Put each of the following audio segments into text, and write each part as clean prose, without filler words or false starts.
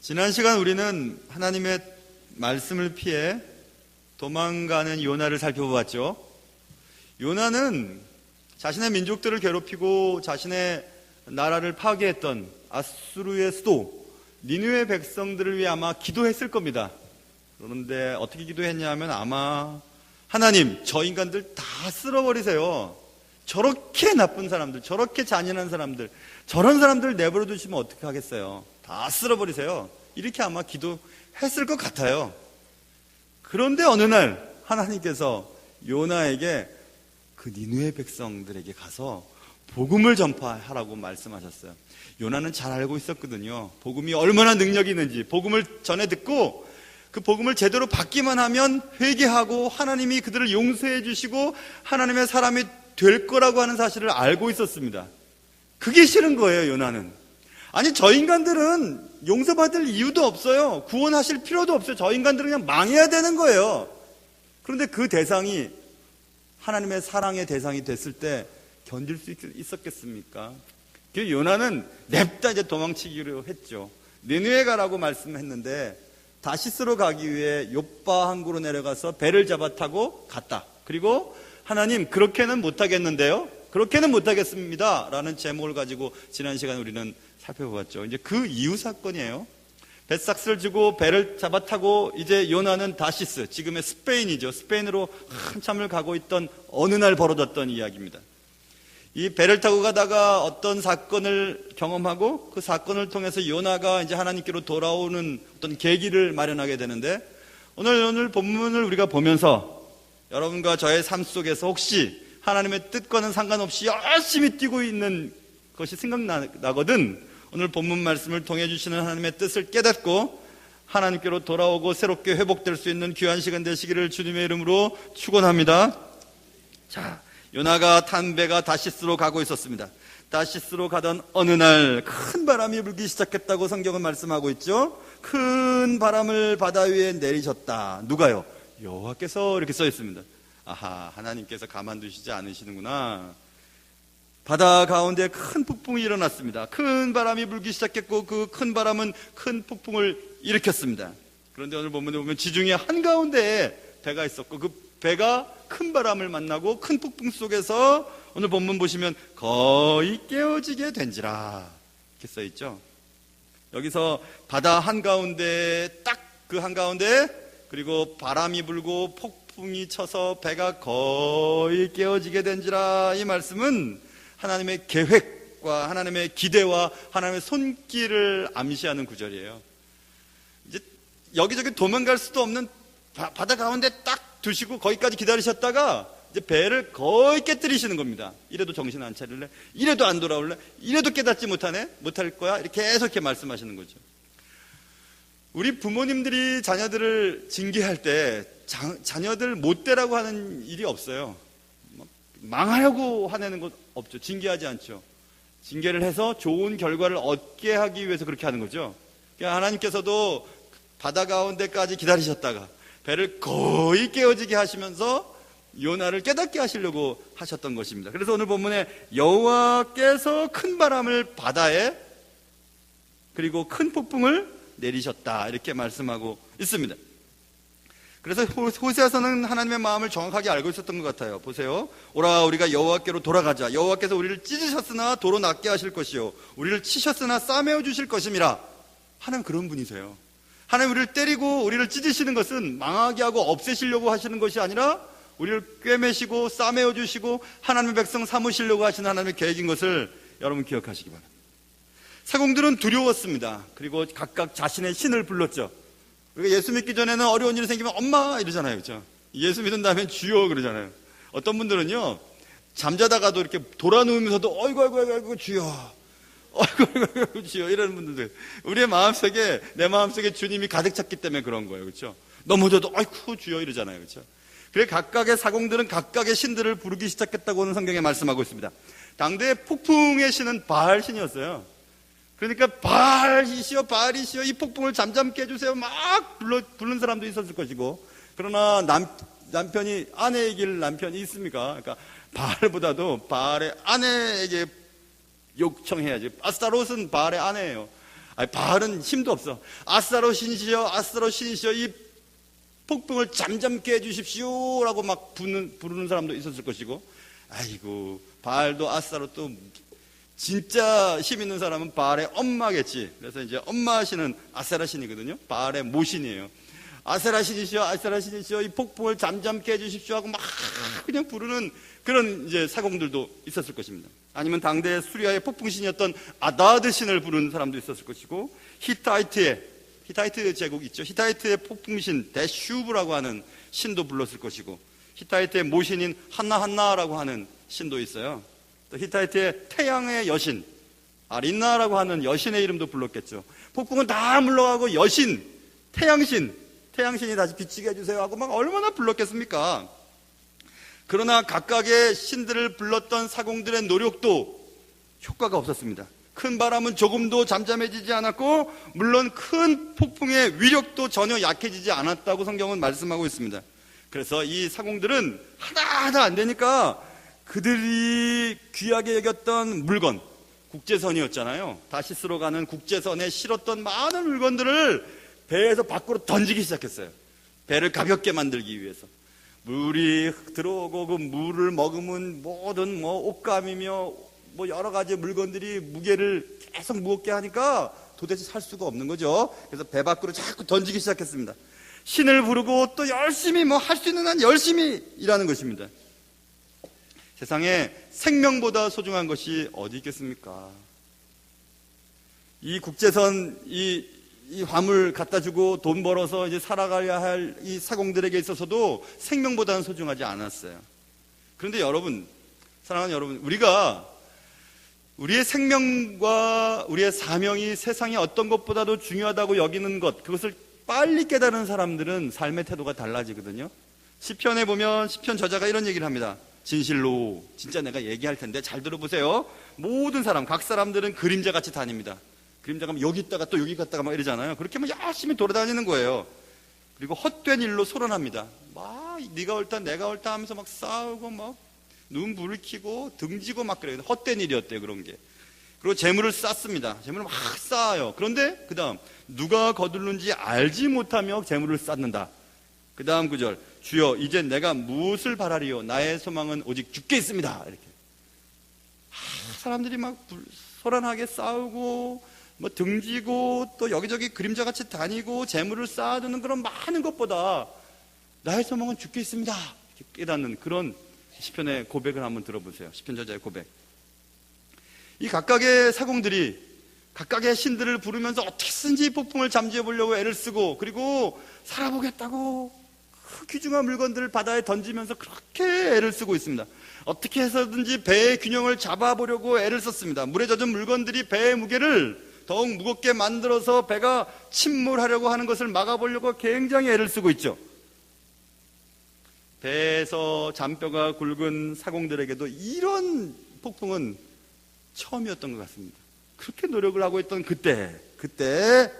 지난 시간 우리는 하나님의 말씀을 피해 도망가는 요나를 살펴보았죠. 요나는 자신의 민족들을 괴롭히고 자신의 나라를 파괴했던 아수르의 수도 니느웨 백성들을 위해 아마 기도했을 겁니다. 그런데 어떻게 기도했냐 면 아마 하나님, 저 인간들 다 쓸어버리세요. 저렇게 나쁜 사람들, 저렇게 잔인한 사람들, 저런 사람들 내버려 두시면 어떻게 하겠어요? 다 쓸어버리세요. 이렇게 아마 기도했을 것 같아요. 그런데 어느 날 하나님께서 요나에게 그 니느웨 백성들에게 가서 복음을 전파하라고 말씀하셨어요. 요나는 잘 알고 있었거든요. 복음이 얼마나 능력이 있는지. 복음을 전해 듣고 그 복음을 제대로 받기만 하면 회개하고 하나님이 그들을 용서해 주시고 하나님의 사람이 될 거라고 하는 사실을 알고 있었습니다. 그게 싫은 거예요, 요나는. 아니, 저 인간들은 용서받을 이유도 없어요. 구원하실 필요도 없어요. 저 인간들은 그냥 망해야 되는 거예요. 그런데 그 대상이 하나님의 사랑의 대상이 됐을 때 견딜 수 있었겠습니까? 그 요나는 냅다 이제 도망치기로 했죠. 니느웨 가라고 말씀했는데 다시스로 가기 위해 욥바 항구로 내려가서 배를 잡아 타고 갔다. 그리고 하나님, 그렇게는 못하겠는데요? 그렇게는 못하겠습니다. 라는 제목을 가지고 지난 시간 우리는 살펴보았죠. 이제 그 이후 사건이에요. 뱃삭스를 주고 배를 잡아 타고 이제 요나는 다시스, 지금의 스페인이죠. 스페인으로 한참을 가고 있던 어느 날 벌어졌던 이야기입니다. 이 배를 타고 가다가 어떤 사건을 경험하고 그 사건을 통해서 요나가 이제 하나님께로 돌아오는 어떤 계기를 마련하게 되는데 오늘 본문을 우리가 보면서 여러분과 저의 삶 속에서 혹시 하나님의 뜻과는 상관없이 열심히 뛰고 있는 것이 생각나거든 오늘 본문 말씀을 통해 주시는 하나님의 뜻을 깨닫고 하나님께로 돌아오고 새롭게 회복될 수 있는 귀한 시간 되시기를 주님의 이름으로 축원합니다. 자, 요나가 탄 배가 다시스로 가고 있었습니다. 다시스로 가던 어느 날 큰 바람이 불기 시작했다고 성경은 말씀하고 있죠. 큰 바람을 바다 위에 내리셨다. 누가요? 여호와께서 이렇게 써 있습니다. 아하, 하나님께서 가만두시지 않으시는구나. 바다 가운데 큰 폭풍이 일어났습니다. 큰 바람이 불기 시작했고 그 큰 바람은 큰 폭풍을 일으켰습니다. 그런데 오늘 본문에 보면 지중해 한가운데에 배가 있었고 그 배가 큰 바람을 만나고 큰 폭풍 속에서 오늘 본문 보시면 거의 깨어지게 된지라 이렇게 써 있죠. 여기서 바다 한가운데 딱 그 한가운데 그리고 바람이 불고 폭풍이 쳐서 배가 거의 깨어지게 된지라 이 말씀은 하나님의 계획과 하나님의 기대와 하나님의 손길을 암시하는 구절이에요. 이제 여기저기 도망갈 수도 없는 바다 가운데 딱 두시고 거기까지 기다리셨다가 이제 배를 거의 깨뜨리시는 겁니다. 이래도 정신 안 차릴래? 이래도 안 돌아올래? 이래도 깨닫지 못하네? 못할 거야? 이렇게 계속 이렇게 말씀하시는 거죠. 우리 부모님들이 자녀들을 징계할 때 자녀들 못되라고 하는 일이 없어요. 망하려고 화내는 것 없죠. 징계하지 않죠. 징계를 해서 좋은 결과를 얻게 하기 위해서 그렇게 하는 거죠. 그러니까 하나님께서도 바다 가운데까지 기다리셨다가 배를 거의 깨어지게 하시면서 요나를 깨닫게 하시려고 하셨던 것입니다. 그래서 오늘 본문에 여호와께서 큰 바람을 바다에 그리고 큰 폭풍을 내리셨다 이렇게 말씀하고 있습니다. 그래서 호세아서는 하나님의 마음을 정확하게 알고 있었던 것 같아요. 보세요. 오라 우리가 여호와께로 돌아가자. 여호와께서 우리를 찢으셨으나 도로 낫게 하실 것이요 우리를 치셨으나 싸매어 주실 것임이라. 하나님 그런 분이세요. 하나님 우리를 때리고 우리를 찢으시는 것은 망하게 하고 없애시려고 하시는 것이 아니라 우리를 꿰매시고 싸매어 주시고 하나님의 백성 삼으시려고 하시는 하나님의 계획인 것을 여러분 기억하시기 바랍니다. 사공들은 두려웠습니다. 그리고 각각 자신의 신을 불렀죠. 우리가 예수 믿기 전에는 어려운 일이 생기면 엄마 이러잖아요. 그렇죠? 예수 믿은 다음에 주여 그러잖아요. 어떤 분들은요 잠자다가도 이렇게 돌아누우면서도 어이구 주여 어이구 주여 이러는 분들도 우리의 마음속에 내 마음속에 주님이 가득 찼기 때문에 그런 거예요. 그렇죠? 넘어져도 어이구 주여 이러잖아요. 그렇죠? 그래 각각의 사공들은 각각의 신들을 부르기 시작했다고는 성경에 말씀하고 있습니다. 당대의 폭풍의 신은 바알 신이었어요. 그러니까 바알이시여 이 폭풍을 잠잠케 해주세요 막 부른 사람도 있었을 것이고 그러나 남편이 아내의 길 남편이 있습니까? 그러니까 바알보다도 바알의 아내에게 요청해야지. 아스타롯은 바알의 아내예요. 아니, 바알은 힘도 없어. 아스타롯 신이시여, 아스타롯 신이시여, 이 폭풍을 잠잠케 해주십시오 라고 막 부르는 사람도 있었을 것이고, 아이고, 바알도 아스타롯도 진짜 힘 있는 사람은 바알의 엄마겠지. 그래서 이제 엄마 신은 아세라 신이거든요. 바알의 모신이에요. 아세라 신이시여, 아세라 신이시여, 이 폭풍을 잠잠케 해주십시오 하고 막 그냥 부르는 그런 이제 사공들도 있었을 것입니다. 아니면 당대 수리아의 폭풍신이었던 아다드 신을 부르는 사람도 있었을 것이고, 히타이트 제국 있죠. 히타이트의 폭풍신 데슈브라고 하는 신도 불렀을 것이고, 히타이트의 모신인 한나라고 하는 신도 있어요. 또 히타이트의 태양의 여신 아린나라고 하는 여신의 이름도 불렀겠죠. 폭풍은 다 물러가고 여신, 태양신이 다시 비치게 해주세요 하고 막 얼마나 불렀겠습니까? 그러나 각각의 신들을 불렀던 사공들의 노력도 효과가 없었습니다. 큰 바람은 조금도 잠잠해지지 않았고, 물론 큰 폭풍의 위력도 전혀 약해지지 않았다고 성경은 말씀하고 있습니다. 그래서 이 사공들은 하나도 안 되니까 그들이 귀하게 여겼던 물건, 국제선이었잖아요. 다시스로 가는 국제선에 실었던 많은 물건들을 배에서 밖으로 던지기 시작했어요. 배를 가볍게 만들기 위해서. 물이 들어오고 그 물을 머금은 모든 옷감이며 여러 가지 물건들이 무게를 계속 무겁게 하니까 도대체 살 수가 없는 거죠. 그래서 배 밖으로 자꾸 던지기 시작했습니다. 신을 부르고 또 열심히 할 수 있는 한 열심히 일하는 것입니다. 세상에 생명보다 소중한 것이 어디 있겠습니까? 이 국제선, 이 화물 갖다 주고 돈 벌어서 이제 살아가야 할 이 사공들에게 있어서도 생명보다는 소중하지 않았어요. 그런데 여러분, 사랑하는 여러분, 우리가 우리의 생명과 우리의 사명이 세상의 어떤 것보다도 중요하다고 여기는 것, 그것을 빨리 깨달은 사람들은 삶의 태도가 달라지거든요. 시편에 보면 시편 저자가 이런 얘기를 합니다. 진실로, 진짜 내가 얘기할 텐데 잘 들어보세요. 모든 사람, 각 사람들은 그림자같이 다닙니다. 그림자가 여기 있다가 또 여기 갔다가 막 이러잖아요. 그렇게 열심히 돌아다니는 거예요. 그리고 헛된 일로 소란합니다. 네가 옳다 내가 옳다 하면서 막 싸우고 막 눈불을 켜고 등지고 막 그래요. 헛된 일이었대요, 그런 게. 그리고 재물을 쌓습니다. 재물을 막 쌓아요. 그런데 그 다음 누가 거둘는지 알지 못하며 재물을 쌓는다. 그 다음 구절, 주여 이제 내가 무엇을 바라리요? 나의 소망은 오직 주께 있습니다. 이렇게 사람들이 막 소란하게 싸우고 등지고 또 여기저기 그림자같이 다니고 재물을 쌓아두는 그런 많은 것보다 나의 소망은 주께 있습니다. 이렇게 깨닫는 그런 시편의 고백을 한번 들어보세요. 시편 저자의 고백. 이 각각의 사공들이 각각의 신들을 부르면서 어떻게든지 폭풍을 잠재워 보려고 애를 쓰고, 그리고 살아보겠다고 그 귀중한 물건들을 바다에 던지면서 그렇게 애를 쓰고 있습니다. 어떻게 해서든지 배의 균형을 잡아보려고 애를 썼습니다. 물에 젖은 물건들이 배의 무게를 더욱 무겁게 만들어서 배가 침몰하려고 하는 것을 막아보려고 굉장히 애를 쓰고 있죠. 배에서 잔뼈가 굵은 사공들에게도 이런 폭풍은 처음이었던 것 같습니다. 그렇게 노력을 하고 있던 그때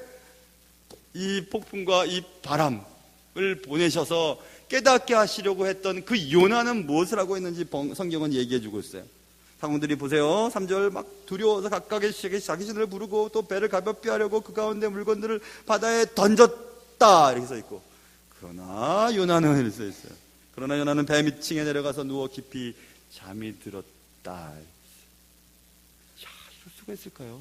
이 폭풍과 이 바람을 보내셔서 깨닫게 하시려고 했던 그 요나는 무엇을 하고 있는지 성경은 얘기해 주고 있어요. 사공들이 보세요. 3절 막 두려워서 각각의 자기 신을 부르고 또 배를 가볍게 하려고 그 가운데 물건들을 바다에 던졌다 이렇게 써 있고, 그러나 요나는 이렇게 써 있어요. 그러나 요나는 배 밑층에 내려가서 누워 깊이 잠이 들었다. 이럴 수가 있을까요?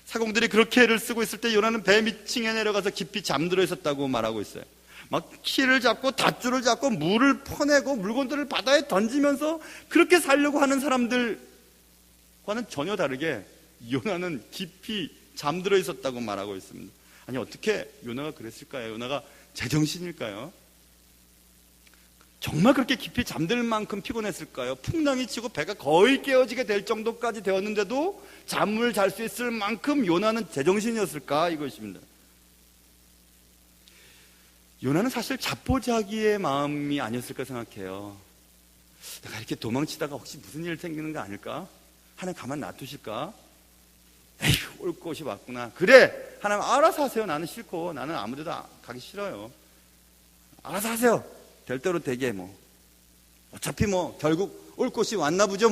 사공들이 그렇게 애를 쓰고 있을 때 요나는 배 밑층에 내려가서 깊이 잠들어 있었다고 말하고 있어요. 막 키를 잡고 닷줄을 잡고 물을 퍼내고 물건들을 바다에 던지면서 그렇게 살려고 하는 사람들과는 전혀 다르게 요나는 깊이 잠들어 있었다고 말하고 있습니다. 아니, 어떻게 요나가 그랬을까요? 요나가 제정신일까요? 정말 그렇게 깊이 잠들 만큼 피곤했을까요? 풍랑이 치고 배가 거의 깨어지게 될 정도까지 되었는데도 잠을 잘 수 있을 만큼 요나는 제정신이었을까? 이것입니다. 요나는 사실 자포자기의 마음이 아니었을까 생각해요. 내가 이렇게 도망치다가 혹시 무슨 일 생기는 거 아닐까? 하나님 가만 놔두실까? 에휴, 올 것이 왔구나. 그래, 하나님 알아서 하세요. 나는 싫고, 나는 아무 데도 가기 싫어요. 알아서 하세요. 될 대로 되게 어차피 결국 올 것이 왔나 보죠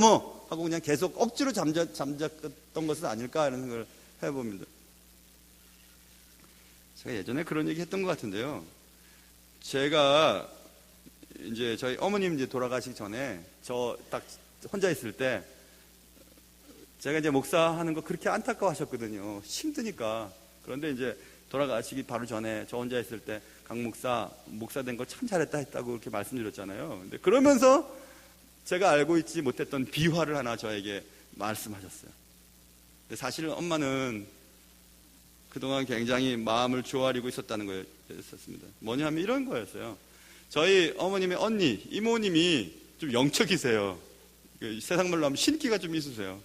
하고 그냥 계속 억지로 잠잤던 것은 아닐까 하는 생각을 해봅니다. 제가 예전에 그런 얘기 했던 것 같은데요. 제가 이제 저희 어머님 이제 돌아가시기 전에 저 딱 혼자 있을 때 제가 이제 목사하는 거 그렇게 안타까워하셨거든요. 힘드니까. 그런데 이제 돌아가시기 바로 전에 저 혼자 있을 때 강 목사 된 거 참 잘했다 했다고 그렇게 말씀드렸잖아요. 근데 그러면서 제가 알고 있지 못했던 비화를 하나 저에게 말씀하셨어요. 근데 사실 엄마는 그동안 굉장히 마음을 조아리고 있었다는 거였습니다. 뭐냐 하면 이런 거였어요. 저희 어머님의 언니, 이모님이 좀 영척이세요. 세상 말로 하면 신기가 좀 있으세요.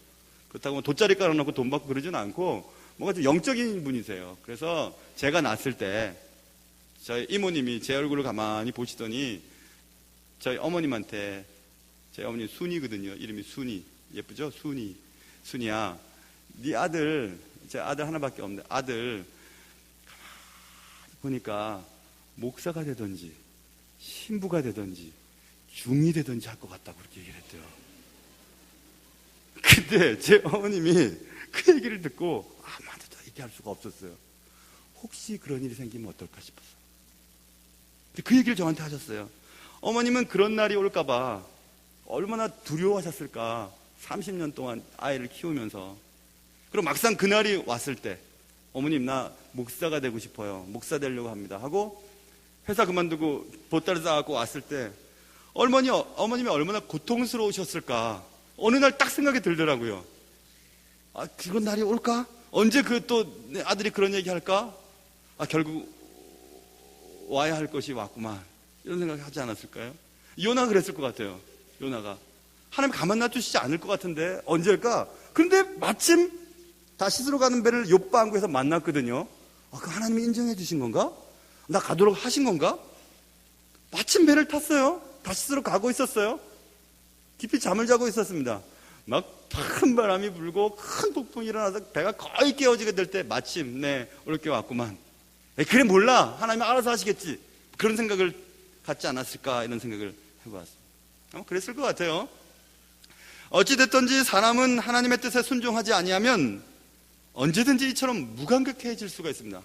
그렇다고 뭐 돗자리 깔아놓고 돈 받고 그러지는 않고 뭔가 좀 영적인 분이세요. 그래서 제가 낳았을 때 저희 이모님이 제 얼굴을 가만히 보시더니 저희 어머님한테, 저희 어머님 순이거든요. 이름이 순이. 예쁘죠? 순이. 순이야, 네 아들, 제 아들 하나밖에 없는데 아들 보니까 목사가 되든지 신부가 되든지 중이 되든지 할 것 같다고 그렇게 얘기를 했대요. 근데 제 어머님이 그 얘기를 듣고 아무한테도 얘기할 수가 없었어요. 혹시 그런 일이 생기면 어떨까 싶어서. 그 얘기를 저한테 하셨어요. 어머님은 그런 날이 올까봐 얼마나 두려워하셨을까. 30년 동안 아이를 키우면서. 그리고 막상 그날이 왔을 때 어머님 나 목사가 되고 싶어요. 목사 되려고 합니다 하고 회사 그만두고 보따리 싸갖고 왔을 때 어머님이 얼마나 고통스러우셨을까. 어느 날 딱 생각이 들더라고요. 아, 그런 날이 올까? 언제 또 내 아들이 그런 얘기 할까? 아, 결국 와야 할 것이 왔구만. 이런 생각을 하지 않았을까요? 요나가 그랬을 것 같아요. 요나가. 하나님 가만 놔두시지 않을 것 같은데 언제일까? 그런데 마침 다시스로 가는 배를 욥바 항구에서 만났거든요. 아, 그 하나님이 인정해 주신 건가? 나 가도록 하신 건가? 마침 배를 탔어요. 다시스로 가고 있었어요. 깊이 잠을 자고 있었습니다. 막 큰 바람이 불고 큰 폭풍이 일어나서 배가 거의 깨어지게 될 때 마침 올 게 왔구만. 그래 몰라. 하나님이 알아서 하시겠지. 그런 생각을 갖지 않았을까 이런 생각을 해보았습니다. 그랬을 것 같아요. 어찌됐든지 사람은 하나님의 뜻에 순종하지 아니하면 언제든지 이처럼 무감각해질 수가 있습니다.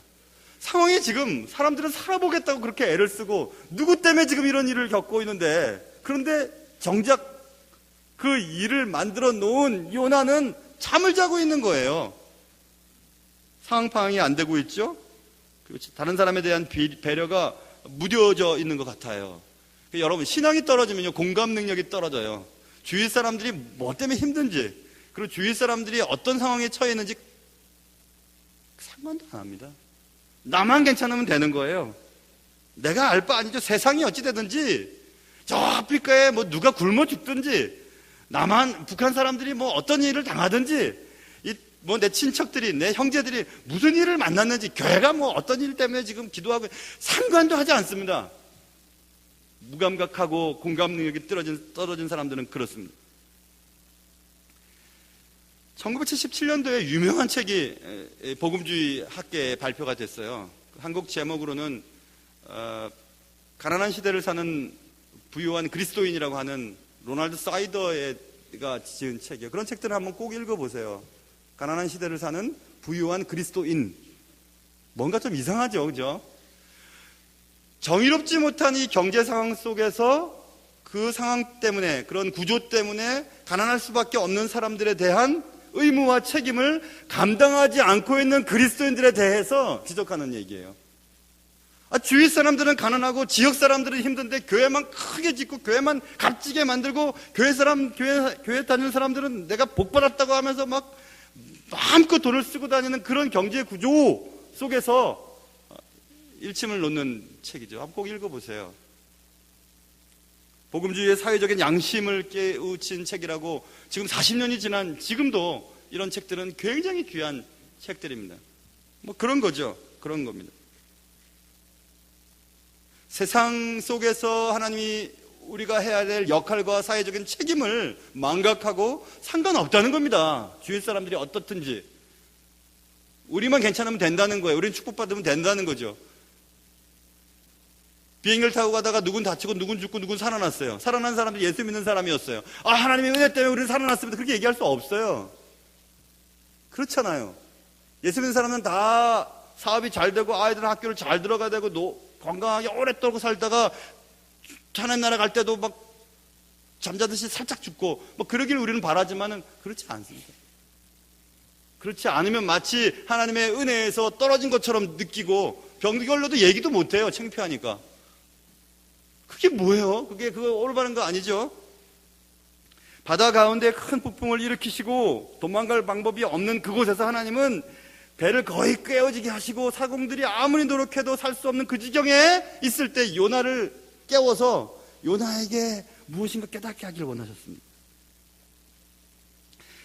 상황이 지금 사람들은 살아보겠다고 그렇게 애를 쓰고 누구 때문에 지금 이런 일을 겪고 있는데, 그런데 정작 그 일을 만들어 놓은 요나는 잠을 자고 있는 거예요. 상황 파악이 안 되고 있죠. 다른 사람에 대한 배려가 무뎌져 있는 것 같아요. 여러분, 신앙이 떨어지면요 공감 능력이 떨어져요. 주위 사람들이 뭐 때문에 힘든지, 그리고 주위 사람들이 어떤 상황에 처해 있는지 상관도 안 합니다. 나만 괜찮으면 되는 거예요. 내가 알 바 아니죠. 세상이 어찌 되든지, 저 아프리카에 뭐 누가 굶어 죽든지, 나만, 북한 사람들이 뭐 어떤 일을 당하든지, 뭐 내 친척들이, 내 형제들이 무슨 일을 만났는지, 교회가 뭐 어떤 일 때문에 지금 기도하고 상관도 하지 않습니다. 무감각하고 공감 능력이 떨어진 사람들은 그렇습니다. 1977년도에 유명한 책이 복음주의 학계에 발표가 됐어요. 한국 제목으로는 가난한 시대를 사는 부유한 그리스도인이라고 하는 로널드 사이더가 지은 책이에요. 그런 책들을 한번 꼭 읽어보세요. 가난한 시대를 사는 부유한 그리스도인. 뭔가 좀 이상하죠, 그죠? 정의롭지 못한 이 경제 상황 속에서 그 상황 때문에, 그런 구조 때문에 가난할 수밖에 없는 사람들에 대한 의무와 책임을 감당하지 않고 있는 그리스도인들에 대해서 지적하는 얘기예요. 주위 사람들은 가난하고 지역 사람들은 힘든데 교회만 크게 짓고 교회만 값지게 만들고 교회 다니는 사람들은 내가 복 받았다고 하면서 막 마음껏 돈을 쓰고 다니는 그런 경제 구조 속에서 일침을 놓는 책이죠. 한번 꼭 읽어보세요. 복음주의의 사회적인 양심을 깨우친 책이라고, 지금 40년이 지난 지금도 이런 책들은 굉장히 귀한 책들입니다. 뭐 그런 거죠. 그런 겁니다. 세상 속에서 하나님이 우리가 해야 될 역할과 사회적인 책임을 망각하고 상관없다는 겁니다. 주위 사람들이 어떻든지 우리만 괜찮으면 된다는 거예요. 우리는 축복받으면 된다는 거죠. 비행기를 타고 가다가 누군 다치고 누군 죽고 누군 살아났어요. 살아난 사람들이 예수 믿는 사람이었어요. 하나님의 은혜 때문에 우리는 살아났습니다. 그렇게 얘기할 수 없어요. 그렇잖아요. 예수 믿는 사람은 다 사업이 잘 되고 아이들은 학교를 잘 들어가야 되고 건강하게 오랫동안 살다가 하나님 나라 갈 때도 막 잠자듯이 살짝 죽고 뭐 그러길 우리는 바라지만은 그렇지 않습니다. 그렇지 않으면 마치 하나님의 은혜에서 떨어진 것처럼 느끼고 병들기 걸려도 얘기도 못해요. 창피하니까. 그게 뭐예요? 그거 올바른 거 아니죠? 바다 가운데 큰 폭풍을 일으키시고 도망갈 방법이 없는 그곳에서 하나님은 배를 거의 깨어지게 하시고 사공들이 아무리 노력해도 살 수 없는 그 지경에 있을 때 요나를 깨워서 요나에게 무엇인가 깨닫게 하기를 원하셨습니다.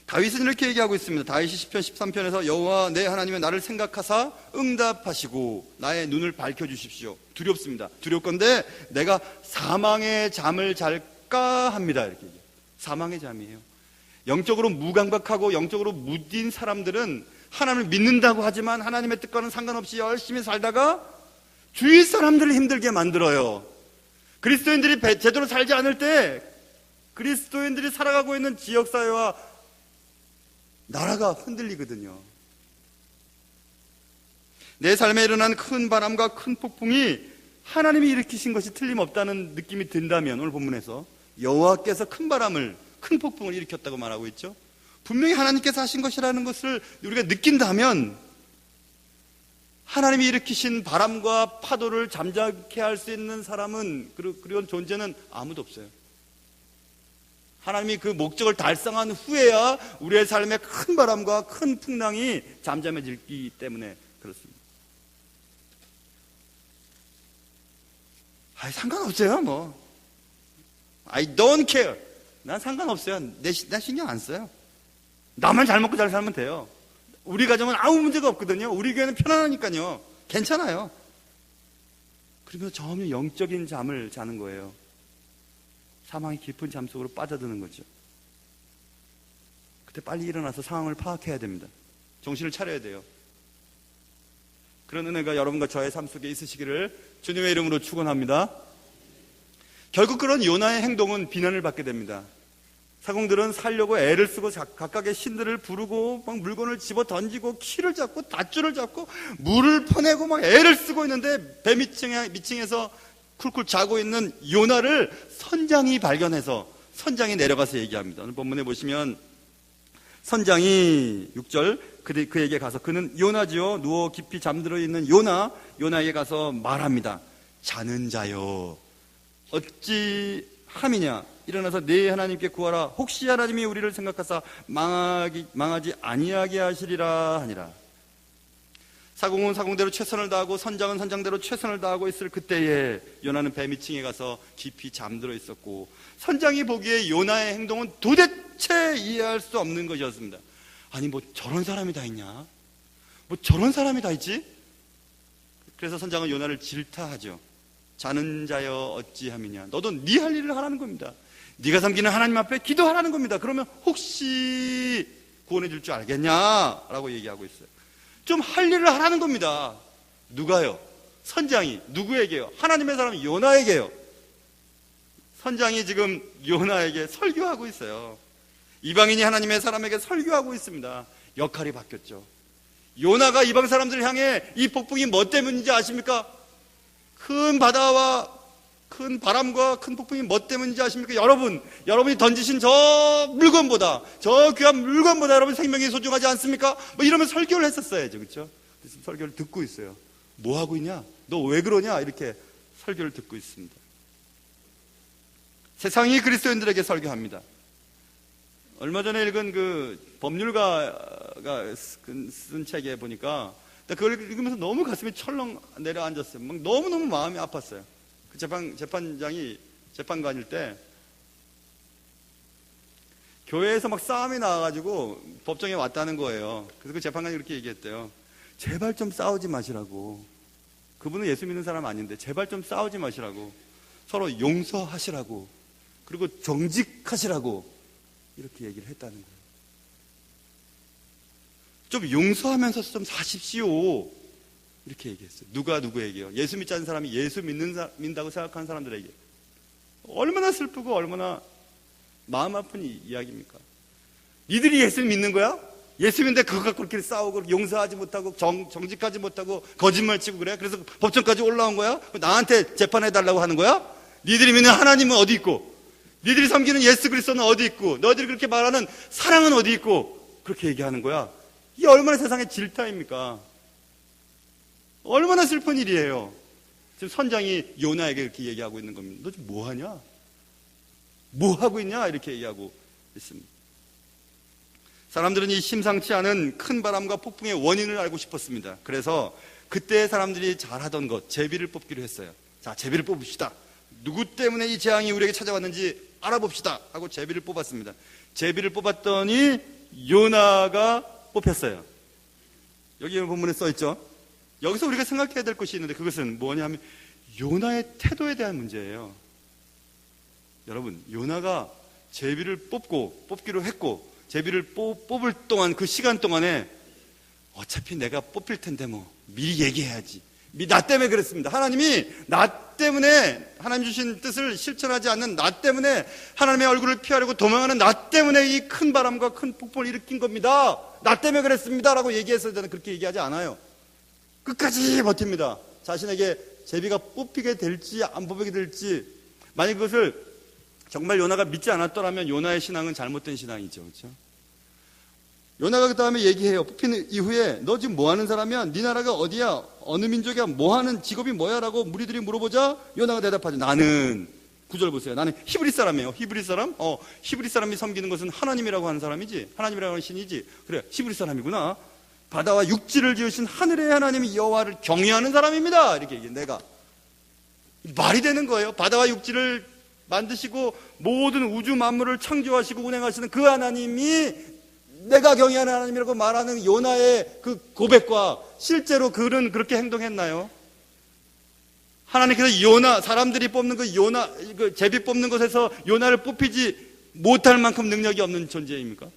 다윗은 이렇게 얘기하고 있습니다. 다윗이 시편 13편에서 여호와 내 하나님은 나를 생각하사 응답하시고 나의 눈을 밝혀주십시오. 두렵습니다. 두렵건대 내가 사망의 잠을 잘까 합니다. 이렇게 얘기해요. 사망의 잠이에요. 영적으로 무감각하고 영적으로 무딘 사람들은 하나님을 믿는다고 하지만 하나님의 뜻과는 상관없이 열심히 살다가 주위 사람들을 힘들게 만들어요. 그리스도인들이 제대로 살지 않을 때 그리스도인들이 살아가고 있는 지역사회와 나라가 흔들리거든요. 내 삶에 일어난 큰 바람과 큰 폭풍이 하나님이 일으키신 것이 틀림없다는 느낌이 든다면 오늘 본문에서 여호와께서 큰 바람을 큰 폭풍을 일으켰다고 말하고 있죠. 분명히 하나님께서 하신 것이라는 것을 우리가 느낀다면 하나님이 일으키신 바람과 파도를 잠잠케 할 수 있는 사람은 그런 존재는 아무도 없어요. 하나님이 그 목적을 달성한 후에야 우리의 삶에 큰 바람과 큰 풍랑이 잠잠해지기 때문에 그렇습니다. 상관없어요 뭐. I don't care. 난 상관없어요. 난 신경 안 써요. 나만 잘 먹고 잘 살면 돼요. 우리 가정은 아무 문제가 없거든요. 우리 교회는 편안하니까요. 괜찮아요. 그러면서 점점 영적인 잠을 자는 거예요. 사망의 깊은 잠 속으로 빠져드는 거죠. 그때 빨리 일어나서 상황을 파악해야 됩니다. 정신을 차려야 돼요. 그런 은혜가 여러분과 저의 삶 속에 있으시기를 주님의 이름으로 축원합니다. 결국 그런 요나의 행동은 비난을 받게 됩니다. 사공들은 살려고 애를 쓰고 각각의 신들을 부르고 막 물건을 집어 던지고 키를 잡고 밧줄을 잡고 물을 퍼내고 막 애를 쓰고 있는데 배 밑층에서 쿨쿨 자고 있는 요나를 선장이 발견해서 선장이 내려가서 얘기합니다. 오늘 본문에 보시면 선장이 6절 그에게 가서 그는 요나지요 누워 깊이 잠들어 있는 요나에게 가서 말합니다. 자는 자여 어찌 함이냐 일어나서 네 하나님께 구하라 혹시 하나님이 우리를 생각하사 망하지 아니하게 하시리라 하니라. 사공은 사공대로 최선을 다하고 선장은 선장대로 최선을 다하고 있을 그때에 요나는 배 밑층에 가서 깊이 잠들어 있었고 선장이 보기에 요나의 행동은 도대체 이해할 수 없는 것이었습니다. 아니 뭐 저런 사람이 다 있냐? 뭐 저런 사람이 다 있지? 그래서 선장은 요나를 질타하죠. 자는 자여 어찌함이냐. 너도 네 할 일을 하라는 겁니다. 네가 섬기는 하나님 앞에 기도하라는 겁니다. 그러면 혹시 구원해 줄 줄 알겠냐라고 얘기하고 있어요. 좀 할 일을 하라는 겁니다. 누가요? 선장이. 누구에게요? 하나님의 사람 요나에게요. 선장이 지금 요나에게 설교하고 있어요. 이방인이 하나님의 사람에게 설교하고 있습니다. 역할이 바뀌었죠. 요나가 이방 사람들을 향해 이 폭풍이 뭐 때문인지 아십니까? 큰 바다와 큰 바람과 큰 폭풍이 뭐 때문인지 아십니까? 여러분이 던지신 저 물건보다, 저 귀한 물건보다 여러분 생명이 소중하지 않습니까? 뭐 이러면 설교를 했었어야죠. 그렇죠? 그래서 설교를 듣고 있어요. 뭐 하고 있냐? 너 왜 그러냐? 이렇게 설교를 듣고 있습니다. 세상이 그리스도인들에게 설교합니다. 얼마 전에 읽은 그 법률가가 쓴 책에 보니까 그걸 읽으면서 너무 가슴이 철렁 내려앉았어요. 막 너무너무 마음이 아팠어요. 그 재판장이 재판관일 때 교회에서 막 싸움이 나와가지고 법정에 왔다는 거예요. 그래서 그 재판관이 그렇게 얘기했대요. 제발 좀 싸우지 마시라고. 그분은 예수 믿는 사람 아닌데 제발 좀 싸우지 마시라고. 서로 용서하시라고. 그리고 정직하시라고. 이렇게 얘기를 했다는 거예요. 좀 용서하면서 좀 사십시오. 이렇게 얘기했어요. 누가 누구에게요? 예수 믿지 않는 사람이 예수 믿는다고 생각하는 사람들에게. 얼마나 슬프고 얼마나 마음 아픈 이야기입니까? 니들이 예수 믿는 거야? 예수 믿는데 그거 갖고 그렇게 싸우고 용서하지 못하고 정직하지 못하고 거짓말 치고 그래? 그래서 법정까지 올라온 거야? 나한테 재판해달라고 하는 거야? 니들이 믿는 하나님은 어디 있고, 니들이 섬기는 예수 그리스도는 어디 있고, 너희들이 그렇게 말하는 사랑은 어디 있고, 그렇게 얘기하는 거야. 이게 얼마나 세상의 질타입니까? 얼마나 슬픈 일이에요. 지금 선장이 요나에게 이렇게 얘기하고 있는 겁니다. 너 지금 뭐 하냐? 뭐 하고 있냐? 이렇게 얘기하고 있습니다. 사람들은 이 심상치 않은 큰 바람과 폭풍의 원인을 알고 싶었습니다. 그래서 그때 사람들이 잘하던 것, 제비를 뽑기로 했어요. 자, 제비를 뽑읍시다. 누구 때문에 이 재앙이 우리에게 찾아왔는지 알아봅시다 하고 제비를 뽑았습니다. 제비를 뽑았더니 요나가 뽑혔어요. 여기 본문에 써있죠. 여기서 우리가 생각해야 될 것이 있는데 그것은 뭐냐 하면 요나의 태도에 대한 문제예요. 여러분, 요나가 제비를 뽑기로 했고 제비를 뽑을 동안, 그 시간 동안에 어차피 내가 뽑힐 텐데 뭐 미리 얘기해야지. 나 때문에 그랬습니다. 하나님이 나 때문에, 하나님 주신 뜻을 실천하지 않는 나 때문에, 하나님의 얼굴을 피하려고 도망하는 나 때문에 이 큰 바람과 큰 폭풍을 일으킨 겁니다. 나 때문에 그랬습니다 라고 얘기했어야 되는, 그렇게 얘기하지 않아요. 끝까지 버팁니다. 자신에게 제비가 뽑히게 될지 안 뽑히게 될지. 만약 그것을 정말 요나가 믿지 않았더라면 요나의 신앙은 잘못된 신앙이죠. 그렇죠? 요나가 그 다음에 얘기해요. 뽑힌 이후에 너 지금 뭐 하는 사람이야? 네 나라가 어디야? 어느 민족이야? 뭐 하는 직업이 뭐야? 라고 무리들이 물어보자 요나가 대답하죠. 나는, 9절 보세요. 나는 히브리 사람이에요. 히브리 사람? 히브리 사람이 섬기는 것은 하나님이라고 하는 사람이지. 하나님이라고 하는 신이지. 그래, 히브리 사람이구나. 바다와 육지를 지으신 하늘의 하나님 여호와를 경외하는 사람입니다. 이렇게 얘기해. 내가. 말이 되는 거예요. 바다와 육지를 만드시고 모든 우주 만물을 창조하시고 운행하시는 그 하나님이 내가 경외하는 하나님이라고 말하는 요나의 그 고백과 실제로 그는 그렇게 행동했나요? 하나님께서 요나, 사람들이 뽑는 그 요나, 그 제비 뽑는 것에서 요나를 뽑히지 못할 만큼 능력이 없는 존재입니까?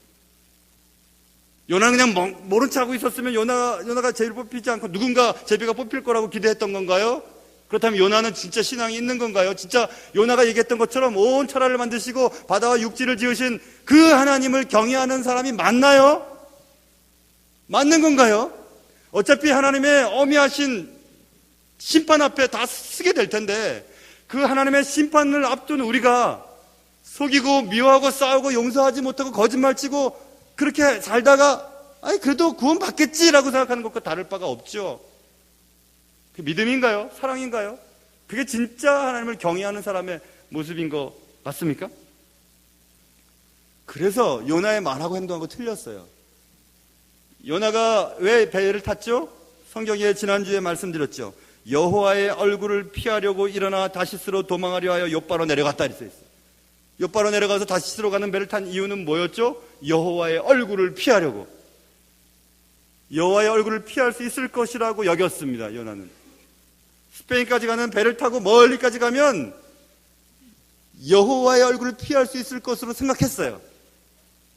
요나는 그냥 모른 척 하고 있었으면 요나가 제비를 뽑히지 않고 누군가 제비가 뽑힐 거라고 기대했던 건가요? 그렇다면 요나는 진짜 신앙이 있는 건가요? 진짜 요나가 얘기했던 것처럼 온 천하를 만드시고 바다와 육지를 지으신 그 하나님을 경외하는 사람이 맞나요? 맞는 건가요? 어차피 하나님의 어미하신 심판 앞에 다 쓰게 될 텐데 그 하나님의 심판을 앞둔 우리가 속이고 미워하고 싸우고 용서하지 못하고 거짓말치고 그렇게 살다가 그래도 구원 받겠지라고 생각하는 것과 다를 바가 없죠. 그 믿음인가요? 사랑인가요? 그게 진짜 하나님을 경외하는 사람의 모습인 거 맞습니까? 그래서 요나의 말하고 행동하고 틀렸어요. 요나가 왜 배를 탔죠? 성경에 지난주에 말씀드렸죠. 여호와의 얼굴을 피하려고 일어나 다시스로 도망하려 하여 욥바로 내려갔다 이랬어요. 욥바로 내려가서 다시스로 가는 배를 탄 이유는 뭐였죠? 여호와의 얼굴을 피하려고. 여호와의 얼굴을 피할 수 있을 것이라고 여겼습니다. 요나는. 스페인까지 가는 배를 타고 멀리까지 가면 여호와의 얼굴을 피할 수 있을 것으로 생각했어요.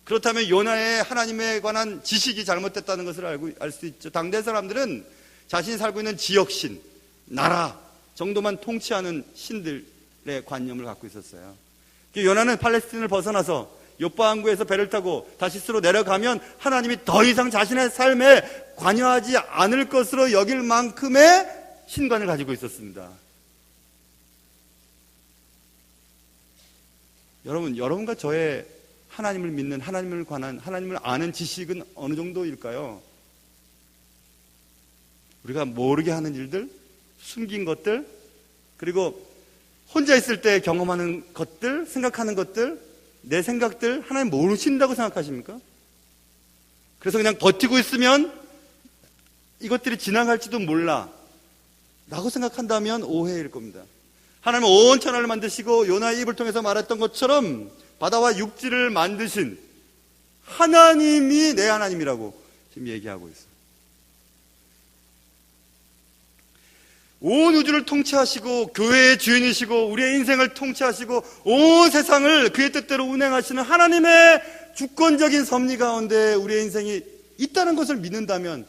그렇다면 요나의 하나님에 관한 지식이 잘못됐다는 것을 알 수 있죠. 당대 사람들은 자신이 살고 있는 지역신, 나라 정도만 통치하는 신들의 관념을 갖고 있었어요. 요나는 팔레스틴을 벗어나서 요빠 항구에서 배를 타고 다시스로 내려가면 하나님이 더 이상 자신의 삶에 관여하지 않을 것으로 여길 만큼의 신관을 가지고 있었습니다. 여러분과 저의 하나님을 믿는, 하나님을 관한, 하나님을 아는 지식은 어느 정도일까요? 우리가 모르게 하는 일들, 숨긴 것들, 그리고 혼자 있을 때 경험하는 것들, 생각하는 것들, 내 생각들, 하나님 모르신다고 생각하십니까? 그래서 그냥 버티고 있으면 이것들이 지나갈지도 몰라 라고 생각한다면 오해일 겁니다. 하나님은 온 천하를 만드시고 요나의 입을 통해서 말했던 것처럼 바다와 육지를 만드신 하나님이 내 하나님이라고 지금 얘기하고 있어요. 온 우주를 통치하시고 교회의 주인이시고 우리의 인생을 통치하시고 온 세상을 그의 뜻대로 운행하시는 하나님의 주권적인 섭리 가운데 우리의 인생이 있다는 것을 믿는다면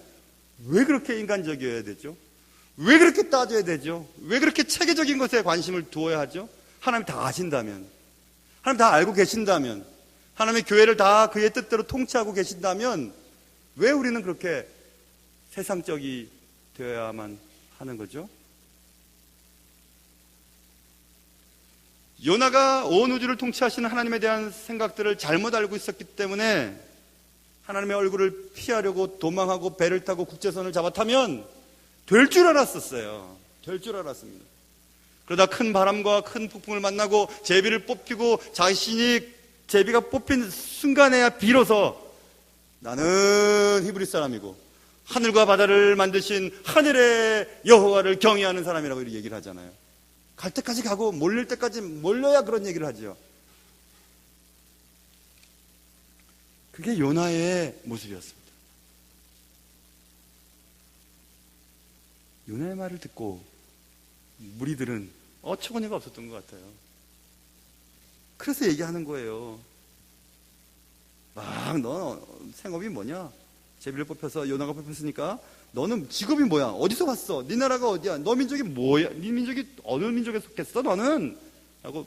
왜 그렇게 인간적이어야 되죠? 왜 그렇게 따져야 되죠? 왜 그렇게 체계적인 것에 관심을 두어야 하죠? 하나님 다 아신다면, 하나님 다 알고 계신다면, 하나님의 교회를 다 그의 뜻대로 통치하고 계신다면 왜 우리는 그렇게 세상적이 되어야만 하는 거죠? 요나가 온 우주를 통치하시는 하나님에 대한 생각들을 잘못 알고 있었기 때문에 하나님의 얼굴을 피하려고 도망하고 배를 타고 국제선을 잡아타면 될 줄 알았었어요. 될 줄 알았습니다. 그러다 큰 바람과 큰 폭풍을 만나고 제비를 뽑히고 자신이 제비가 뽑힌 순간에야 비로소 나는 히브리 사람이고 하늘과 바다를 만드신 하늘의 여호와를 경외하는 사람이라고 이렇게 얘기를 하잖아요. 갈 때까지 가고 몰릴 때까지 몰려야 그런 얘기를 하죠. 그게 요나의 모습이었습니다. 요나의 말을 듣고 무리들은 어처구니가 없었던 것 같아요. 그래서 얘기하는 거예요. 너 생업이 뭐냐? 제비를 뽑혀서 요나가 뽑혔으니까 너는 직업이 뭐야? 어디서 왔어? 네 나라가 어디야? 너 민족이 뭐야? 네 민족이 어느 민족에 속했어? 너는? 라고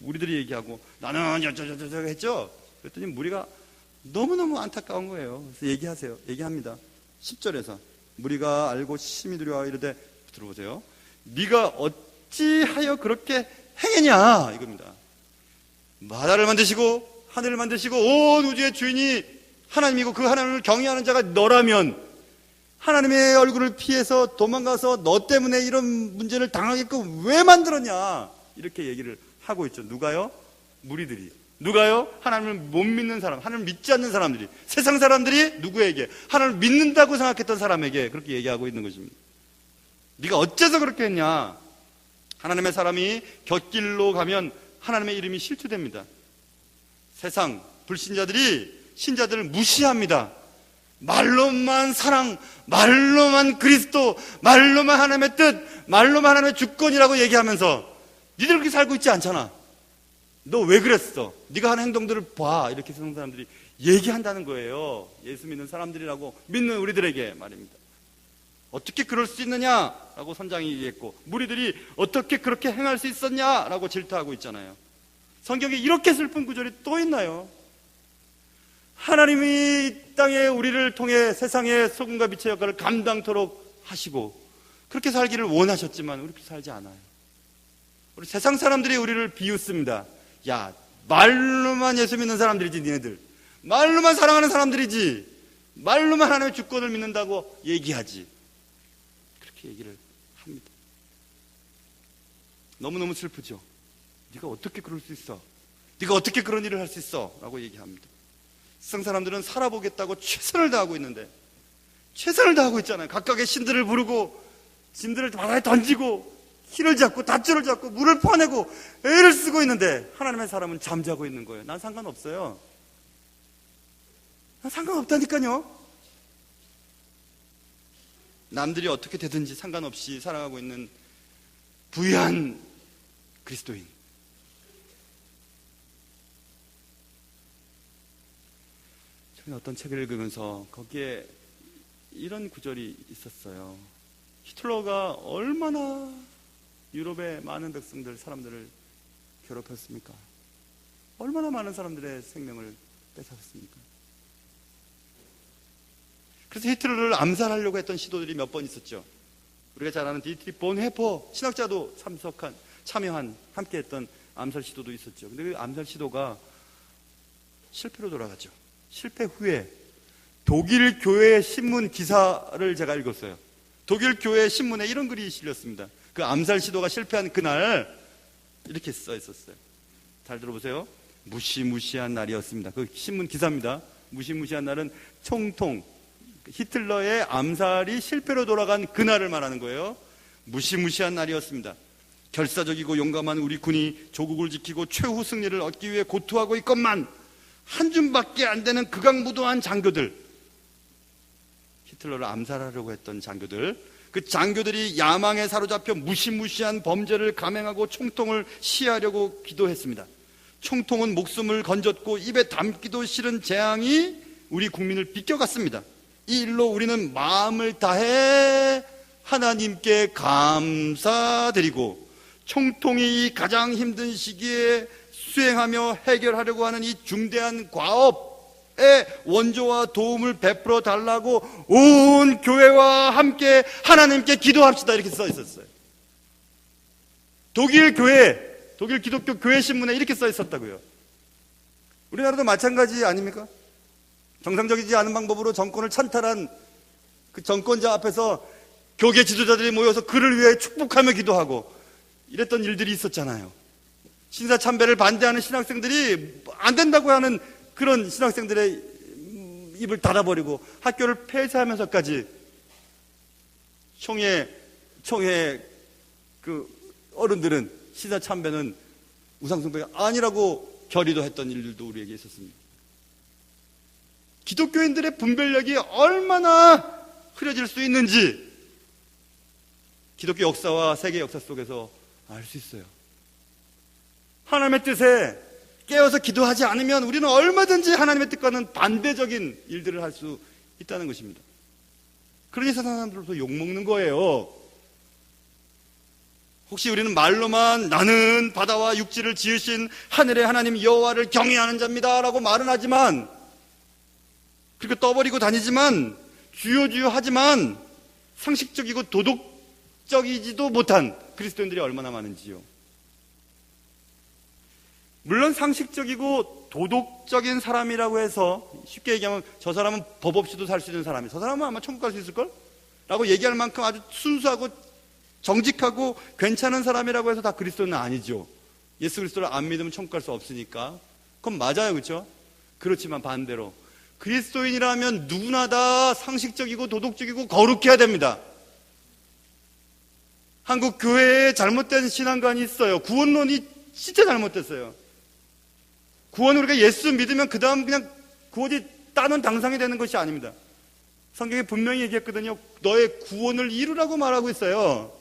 우리들이 얘기하고 나는 저저저저 했죠. 그랬더니 무리가 너무너무 안타까운 거예요. 그래서 얘기합니다. 10절에서 무리가 알고 심히 두려워 이르되, 들어보세요. 네가 어찌하여 그렇게 행했냐 이겁니다. 바다를 만드시고 하늘을 만드시고 온 우주의 주인이 하나님이고 그 하나님을 경외하는 자가 너라면 하나님의 얼굴을 피해서 도망가서 너 때문에 이런 문제를 당하게끔 왜 만들었냐 이렇게 얘기를 하고 있죠. 누가요? 무리들이. 누가요? 하나님을 못 믿는 사람, 하나님을 믿지 않는 사람들이, 세상 사람들이 누구에게? 하나님을 믿는다고 생각했던 사람에게 그렇게 얘기하고 있는 것입니다. 네가 어째서 그렇게 했냐? 하나님의 사람이 곁길로 가면 하나님의 이름이 실추됩니다. 세상 불신자들이 신자들을 무시합니다. 말로만 사랑, 말로만 그리스도, 말로만 하나님의 뜻, 말로만 하나님의 주권이라고 얘기하면서 니들 그렇게 살고 있지 않잖아. 너 왜 그랬어? 네가 하는 행동들을 봐. 이렇게 세상 사람들이 얘기한다는 거예요. 예수 믿는 사람들이라고 믿는 우리들에게 말입니다. 어떻게 그럴 수 있느냐라고 선장이 얘기했고 무리들이 어떻게 그렇게 행할 수 있었냐라고 질타하고 있잖아요. 성경에 이렇게 슬픈 구절이 또 있나요? 하나님이 이 땅에 우리를 통해 세상의 소금과 빛의 역할을 감당토록 하시고 그렇게 살기를 원하셨지만 우리 그렇게 살지 않아요. 우리 세상 사람들이 우리를 비웃습니다. 야, 말로만 예수 믿는 사람들이지 니네들. 말로만 사랑하는 사람들이지. 말로만 하나님의 주권을 믿는다고 얘기하지. 그렇게 얘기를 합니다. 너무너무 슬프죠. 네가 어떻게 그럴 수 있어? 네가 어떻게 그런 일을 할 수 있어? 라고 얘기합니다. 세상 사람들은 살아보겠다고 최선을 다하고 있는데 최선을 다하고 있잖아요. 각각의 신들을 부르고 신들을 바다에 던지고 키를 잡고 닷줄을 잡고 물을 퍼내고 애를 쓰고 있는데 하나님의 사람은 잠자고 있는 거예요. 난 상관없어요. 난 상관없다니까요. 남들이 어떻게 되든지 상관없이 살아가고 있는 부유한 그리스도인. 저는 어떤 책을 읽으면서 거기에 이런 구절이 있었어요. 히틀러가 얼마나 유럽의 많은 백성들, 사람들을 괴롭혔습니까? 얼마나 많은 사람들의 생명을 뺏었습니까? 그래서 히틀러를 암살하려고 했던 시도들이 몇 번 있었죠. 우리가 잘 아는 디트리 본헤퍼 신학자도 참여한, 함께했던 암살 시도도 있었죠. 근데 그 암살 시도가 실패로 돌아갔죠. 실패 후에 독일 교회 신문 기사를 제가 읽었어요. 독일 교회 신문에 이런 글이 실렸습니다. 그 암살 시도가 실패한 그날 이렇게 써 있었어요. 잘 들어보세요. 무시무시한 날이었습니다. 그 신문 기사입니다. 무시무시한 날은 총통 히틀러의 암살이 실패로 돌아간 그날을 말하는 거예요. 무시무시한 날이었습니다. 결사적이고 용감한 우리 군이 조국을 지키고 최후 승리를 얻기 위해 고투하고 있건만 한 줌밖에 안 되는 극악무도한 장교들, 히틀러를 암살하려고 했던 장교들, 그 장교들이 야망에 사로잡혀 무시무시한 범죄를 감행하고 총통을 시하려고 기도했습니다. 총통은 목숨을 건졌고 입에 담기도 싫은 재앙이 우리 국민을 비껴갔습니다. 이 일로 우리는 마음을 다해 하나님께 감사드리고 총통이 가장 힘든 시기에 수행하며 해결하려고 하는 이 중대한 과업, 원조와 도움을 베풀어 달라고 온 교회와 함께 하나님께 기도합시다 이렇게 써 있었어요. 독일 기독교 교회 신문에 이렇게 써 있었다고요. 우리나라도 마찬가지 아닙니까? 정상적이지 않은 방법으로 정권을 찬탈한 그 정권자 앞에서 교계 지도자들이 모여서 그를 위해 축복하며 기도하고 이랬던 일들이 있었잖아요. 신사 참배를 반대하는 신학생들이 안 된다고 하는 그런 신학생들의 입을 닫아버리고 학교를 폐쇄하면서까지 총회 그 어른들은 신사 참배는 우상숭배가 아니라고 결의도 했던 일들도 우리에게 있었습니다. 기독교인들의 분별력이 얼마나 흐려질 수 있는지 기독교 역사와 세계 역사 속에서 알 수 있어요. 하나님의 뜻에 깨어서 기도하지 않으면 우리는 얼마든지 하나님의 뜻과는 반대적인 일들을 할 수 있다는 것입니다. 그러니 세상 사람들로부터 욕먹는 거예요. 혹시 우리는 말로만 나는 바다와 육지를 지으신 하늘의 하나님 여호와를 경외하는 자입니다 라고 말은 하지만, 그리고 떠버리고 다니지만, 주요 하지만 상식적이고 도덕적이지도 못한 그리스도인들이 얼마나 많은지요. 물론 상식적이고 도덕적인 사람이라고 해서 쉽게 얘기하면 저 사람은 법 없이도 살 수 있는 사람이, 저 사람은 아마 천국 갈 수 있을걸? 라고 얘기할 만큼 아주 순수하고 정직하고 괜찮은 사람이라고 해서 다 그리스도는 아니죠. 예수 그리스도를 안 믿으면 천국 갈 수 없으니까. 그건 맞아요, 그렇죠? 그렇지만 반대로 그리스도인이라면 누구나 다 상식적이고 도덕적이고 거룩해야 됩니다. 한국 교회에 잘못된 신앙관이 있어요. 구원론이 진짜 잘못됐어요. 구원을 우리가 예수 믿으면 그 다음 그냥 구원이 따는 당상이 되는 것이 아닙니다. 성경에 분명히 얘기했거든요. 너의 구원을 이루라고 말하고 있어요.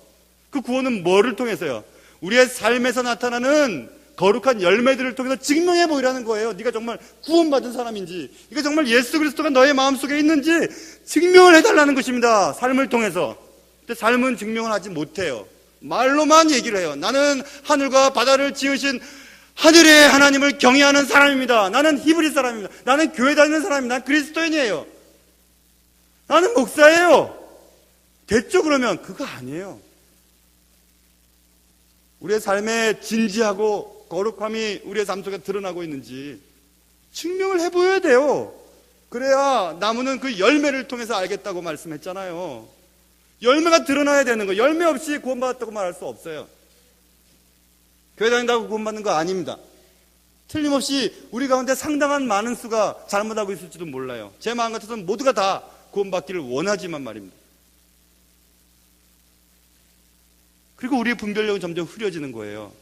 그 구원은 뭐를 통해서요? 우리의 삶에서 나타나는 거룩한 열매들을 통해서 증명해 보이라는 거예요. 네가 정말 구원받은 사람인지, 네가 정말 예수 그리스도가 너의 마음속에 있는지 증명을 해달라는 것입니다. 삶을 통해서. 근데 삶은 증명을 하지 못해요. 말로만 얘기를 해요. 나는 하늘과 바다를 지으신 하늘의 하나님을 경외하는 사람입니다. 나는 히브리 사람입니다. 나는 교회 다니는 사람입니다. 나는 그리스도인이에요. 나는 목사예요. 됐죠? 그러면 그거 아니에요. 우리의 삶에 진지하고 거룩함이 우리의 삶 속에 드러나고 있는지 증명을 해보여야 돼요. 그래야 나무는 그 열매를 통해서 알겠다고 말씀했잖아요. 열매가 드러나야 되는 거. 열매 없이 구원받았다고 말할 수 없어요. 교회 다닌다고 구원받는 거 아닙니다. 틀림없이 우리 가운데 상당한 많은 수가 잘못하고 있을지도 몰라요. 제 마음 같아서는 모두가 다 구원받기를 원하지만 말입니다. 그리고 우리의 분별력은 점점 흐려지는 거예요.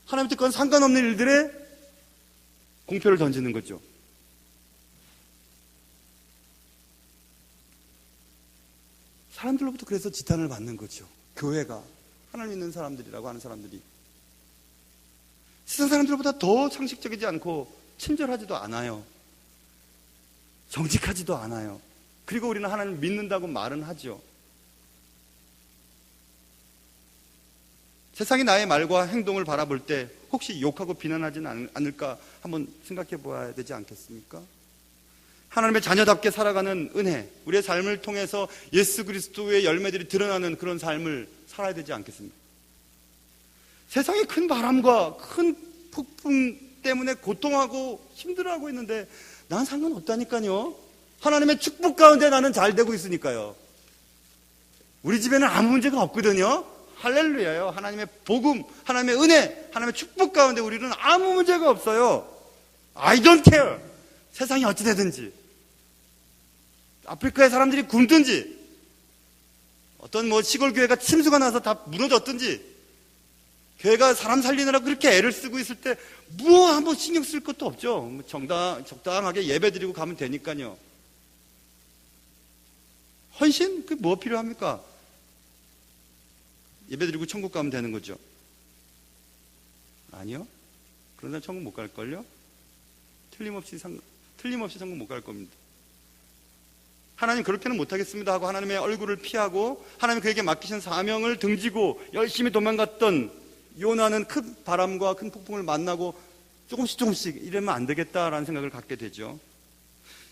하나님 뜻과는 상관없는 일들에 공표를 던지는 거죠. 사람들로부터 그래서 지탄을 받는 거죠. 교회가 하나님 있는 사람들이라고 하는 사람들이 세상 사람들보다 더 상식적이지 않고 친절하지도 않아요. 정직하지도 않아요. 그리고 우리는 하나님을 믿는다고 말은 하죠. 세상이 나의 말과 행동을 바라볼 때 혹시 욕하고 비난하지는 않을까 한번 생각해 보아야 되지 않겠습니까? 하나님의 자녀답게 살아가는 은혜, 우리의 삶을 통해서 예수 그리스도의 열매들이 드러나는 그런 삶을 살아야 되지 않겠습니까? 세상에 큰 바람과 큰 폭풍 때문에 고통하고 힘들어하고 있는데 난 상관없다니까요. 하나님의 축복 가운데 나는 잘 되고 있으니까요. 우리 집에는 아무 문제가 없거든요. 할렐루야요. 하나님의 복음, 하나님의 은혜, 하나님의 축복 가운데 우리는 아무 문제가 없어요. I don't care. 세상이 어찌 되든지, 아프리카의 사람들이 굶든지, 어떤 시골 교회가 침수가 나서 다 무너졌든지, 교회가 사람 살리느라 그렇게 애를 쓰고 있을 때 한번 신경 쓸 것도 없죠. 적당하게 예배 드리고 가면 되니까요. 헌신? 그게 뭐 필요합니까? 예배 드리고 천국 가면 되는 거죠. 아니요. 그러나 천국 못 갈걸요? 틀림없이 천국 못 갈 겁니다. 하나님 그렇게는 못하겠습니다 하고 하나님의 얼굴을 피하고 하나님 그에게 맡기신 사명을 등지고 열심히 도망갔던 요나는 큰 바람과 큰 폭풍을 만나고 조금씩 이러면 안 되겠다라는 생각을 갖게 되죠.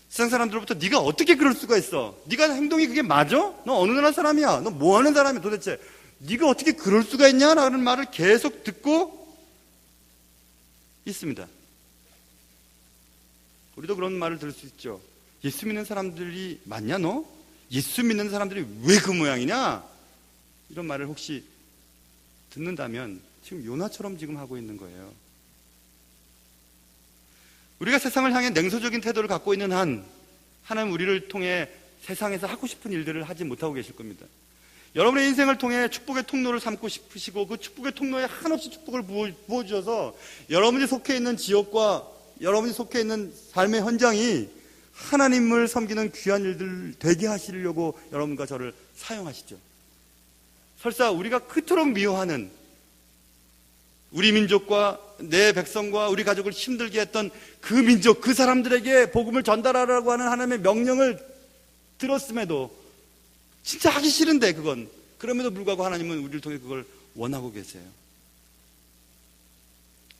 세상 사람들로부터 네가 어떻게 그럴 수가 있어? 네가 행동이 그게 맞아? 너 어느 나라 사람이야? 너 뭐 하는 사람이야 도대체? 네가 어떻게 그럴 수가 있냐라는 말을 계속 듣고 있습니다. 우리도 그런 말을 들을 수 있죠. 예수 믿는 사람들이 맞냐 너? 예수 믿는 사람들이 왜 그 모양이냐? 이런 말을 혹시 듣는다면 지금 요나처럼 지금 하고 있는 거예요. 우리가 세상을 향해 냉소적인 태도를 갖고 있는 한 하나님 우리를 통해 세상에서 하고 싶은 일들을 하지 못하고 계실 겁니다. 여러분의 인생을 통해 축복의 통로를 삼고 싶으시고 그 축복의 통로에 한없이 축복을 부어주셔서 여러분이 속해 있는 지역과 여러분이 속해 있는 삶의 현장이 하나님을 섬기는 귀한 일들 되게 하시려고 여러분과 저를 사용하시죠. 설사 우리가 그토록 미워하는 우리 민족과 내 백성과 우리 가족을 힘들게 했던 그 민족, 그 사람들에게 복음을 전달하라고 하는 하나님의 명령을 들었음에도 진짜 하기 싫은데 그건 그럼에도 불구하고 하나님은 우리를 통해 그걸 원하고 계세요.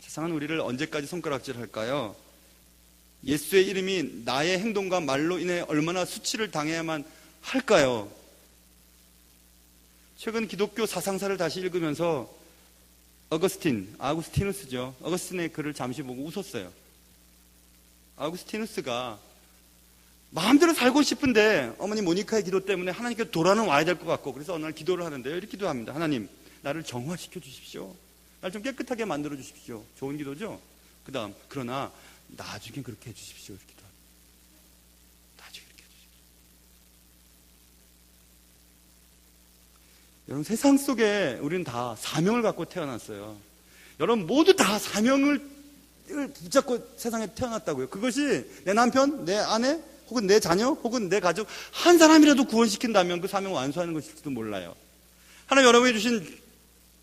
세상은 우리를 언제까지 손가락질할까요? 예수의 이름이 나의 행동과 말로 인해 얼마나 수치를 당해야만 할까요? 최근 기독교 사상사를 다시 읽으면서 아구스티누스죠. 어거스틴의 글을 잠시 보고 웃었어요. 아구스티누스가 마음대로 살고 싶은데 어머니 모니카의 기도 때문에 하나님께 돌아는 와야 될 것 같고 그래서 어느 날 기도를 하는데요. 이렇게 기도합니다. 하나님, 나를 정화시켜 주십시오. 날 좀 깨끗하게 만들어 주십시오. 좋은 기도죠. 그 다음, 그러나 나중에 그렇게 해주십시오. 이렇게 기도합니다. 나중에 그렇게 해주십시오. 여러분, 세상 속에 우리는 다 사명을 갖고 태어났어요. 여러분 모두 다 사명을 붙잡고 세상에 태어났다고요. 그것이 내 남편, 내 아내, 혹은 내 자녀, 혹은 내 가족 한 사람이라도 구원시킨다면 그 사명을 완수하는 것일지도 몰라요. 하나님 여러분이 주신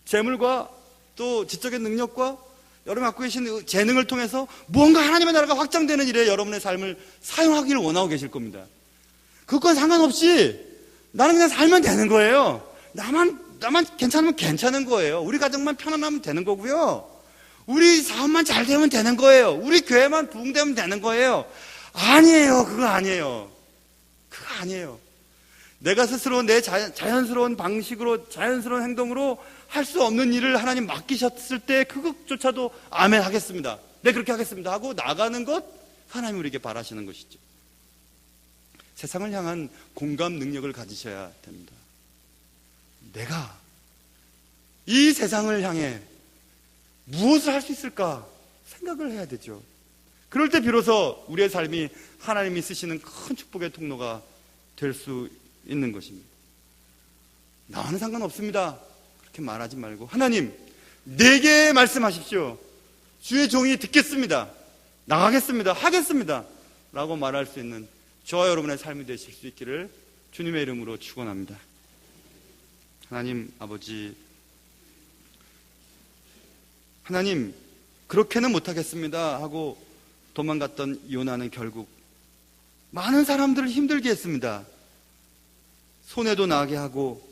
재물과 또 지적인 능력과 여러분이 갖고 계신 재능을 통해서 무언가 하나님의 나라가 확장되는 일에 여러분의 삶을 사용하기를 원하고 계실 겁니다. 그것과 상관없이 나는 그냥 살면 되는 거예요. 나만 괜찮으면 괜찮은 거예요. 우리 가정만 편안하면 되는 거고요. 우리 사업만 잘 되면 되는 거예요. 우리 교회만 부흥되면 되는 거예요. 아니에요. 그거 아니에요. 그거 아니에요. 내가 스스로 내 자연스러운 방식으로 자연스러운 행동으로 할 수 없는 일을 하나님 맡기셨을 때 그것조차도 아멘 하겠습니다. 네 그렇게 하겠습니다 하고 나가는 것 하나님 우리에게 바라시는 것이죠. 세상을 향한 공감 능력을 가지셔야 됩니다. 내가 이 세상을 향해 무엇을 할 수 있을까 생각을 해야 되죠. 그럴 때 비로소 우리의 삶이 하나님이 쓰시는 큰 축복의 통로가 될 수 있는 것입니다. 나와는 상관없습니다. 그렇게 말하지 말고 하나님 내게 말씀하십시오. 주의 종이 듣겠습니다. 나가겠습니다. 하겠습니다. 라고 말할 수 있는 저와 여러분의 삶이 되실 수 있기를 주님의 이름으로 축원합니다. 하나님 아버지, 하나님 그렇게는 못하겠습니다 하고 도망갔던 요나는 결국 많은 사람들을 힘들게 했습니다. 손해도 나게 하고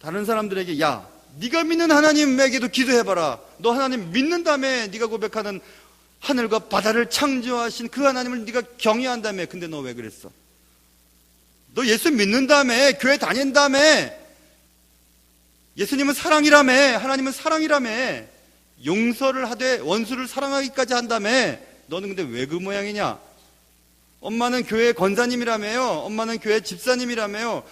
다른 사람들에게 야 네가 믿는 하나님에게도 기도해봐라. 너 하나님 믿는다며 네가 고백하는 하늘과 바다를 창조하신 그 하나님을 네가 경외한다며. 근데 너 왜 그랬어? 너 예수 믿는다며, 교회 다닌다며, 예수님은 사랑이라며, 하나님은 사랑이라며, 용서를 하되 원수를 사랑하기까지 한다며. 너는 근데 왜 그 모양이냐? 엄마는 교회 권사님이라며요. 엄마는 교회 집사님이라며요.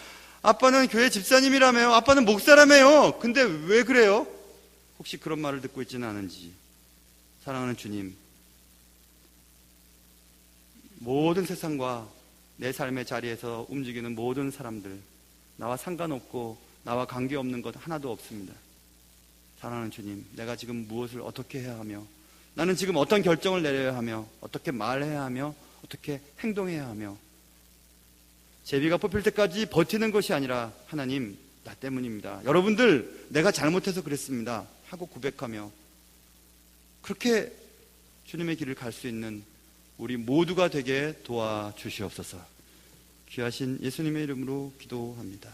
아빠는 교회 집사님이라며요. 아빠는 목사라며요. 근데 왜 그래요? 혹시 그런 말을 듣고 있지는 않은지. 사랑하는 주님, 모든 세상과 내 삶의 자리에서 움직이는 모든 사람들, 나와 상관없고 나와 관계없는 것 하나도 없습니다. 사랑하는 주님, 내가 지금 무엇을 어떻게 해야 하며, 나는 지금 어떤 결정을 내려야 하며, 어떻게 말해야 하며, 어떻게 행동해야 하며, 제비가 뽑힐 때까지 버티는 것이 아니라 하나님, 나 때문입니다. 여러분들, 내가 잘못해서 그랬습니다 하고 고백하며 그렇게 주님의 길을 갈 수 있는 우리 모두가 되게 도와주시옵소서. 귀하신 예수님의 이름으로 기도합니다.